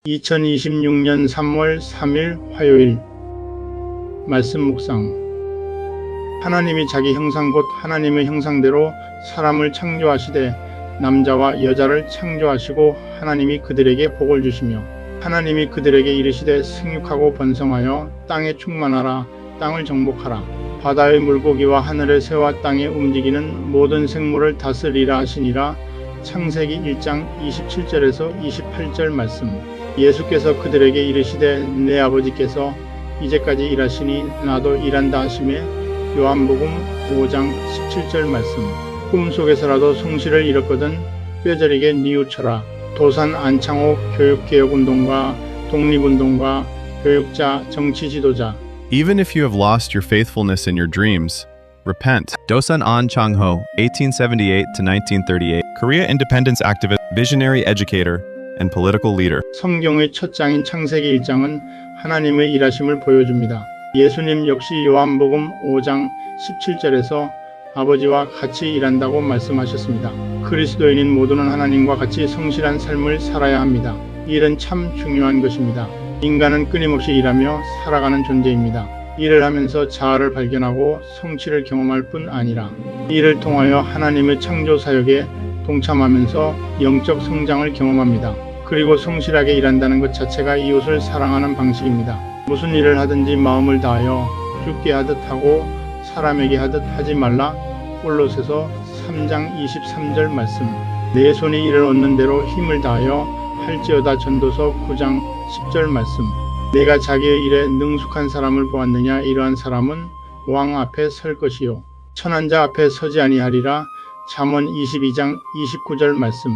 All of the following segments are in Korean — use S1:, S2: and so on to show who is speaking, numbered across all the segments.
S1: 2026년 3월 3일 화요일 말씀 묵상. 하나님이 자기 형상 곧 하나님의 형상대로 사람을 창조하시되 남자와 여자를 창조하시고 하나님이 그들에게 복을 주시며 하나님이 그들에게 이르시되 생육하고 번성하여 땅에 충만하라. 땅을 정복하라. 바다의 물고기와 하늘의 새와 땅에 움직이는 모든 생물을 다스리라 하시니라. 창세기 1장 27절에서 28절 말씀. 예수께서 그들에게 이르시되 내 아버지께서 이제까지 일하시니 나도 일한다 하시매 요한복음 5장 17절 말씀. 꿈속에서라도 성실을 잃었거든 뼈저리게 뉘우쳐라. 도산 안창호 교육개혁운동가, 독립운동가, 교육자, 정치 지도자.
S2: Even if you have lost your faithfulness in your dreams, repent. Dosun An Chang-ho, 1878 to 1938, Korea independence activist, visionary educator, and political leader.
S1: 성경의 첫 장인 창세기 1장은 하나님의 일하심을 보여줍니다. 예수님 역시 요한복음 5장 17절에서 아버지와 같이 일한다고 말씀하셨습니다. 그리스도인인 모두는 하나님과 같이 성실한 삶을 살아야 합니다. 일은 참 중요한 것입니다. 인간은 끊임없이 일하며 살아가는 존재입니다. 일을 하면서 자아를 발견하고 성취를 경험할 뿐 아니라 일을 통하여 하나님의 창조 사역에 동참하면서 영적 성장을 경험합니다. 그리고 성실하게 일한다는 것 자체가 이웃을 사랑하는 방식입니다. 무슨 일을 하든지 마음을 다하여 주께 하듯 하고 사람에게 하듯 하지 말라. 골로새서 3장 23절 말씀. 내 손이 이를 얻는 대로 힘을 다하여 할지어다. 전도서 9장 10절 말씀. 내가 자기의 일에 능숙한 사람을 보았느냐. 이러한 사람은 왕 앞에 설 것이요 천한 자 앞에 서지 아니하리라. 잠언 22장 29절 말씀.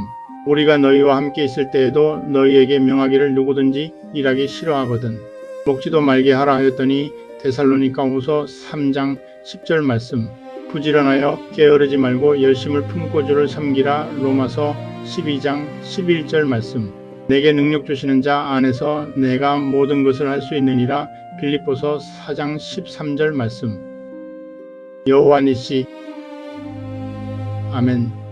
S1: 우리가 너희와 함께 있을 때에도 너희에게 명하기를 누구든지 일하기 싫어하거든 먹지도 말게 하라 하였더니 데살로니가후서 3장 10절 말씀. 부지런하여 게으르지 말고 열심을 품고 주를 섬기라. 로마서 12장 11절 말씀. 내게 능력 주시는 자 안에서 내가 모든 것을 할 수 있느니라. 빌립보서 4장 13절 말씀. 여호와 니시. 아멘.